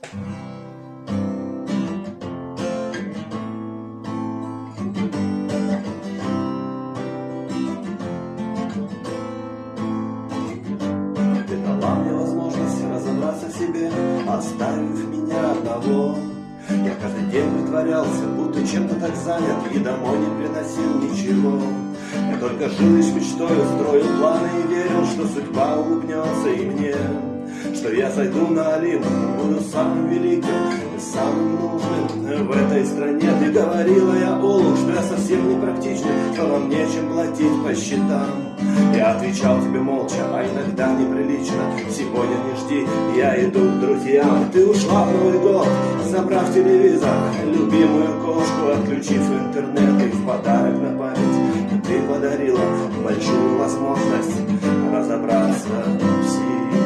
Ты дала мне возможность разобраться в себе, оставив меня одного. Я каждый день притворялся, будто чем-то так занят, и домой не приносил ничего. Я только жил лишь мечтой, строил планы и верил, что судьба улыбнется и мне, что я зайду на Олимп, буду самым великим и самым нужным в этой стране. Ты говорила, я олух, что я совсем не практичный, что нам нечем платить по счетам. Я отвечал тебе молча, а иногда неприлично: сегодня не жди, я иду к друзьям. Ты ушла в Новый год, забрав телевизор, любимую кошку, отключив интернет, и в подарок на память ты подарила большую возможность разобраться в себе.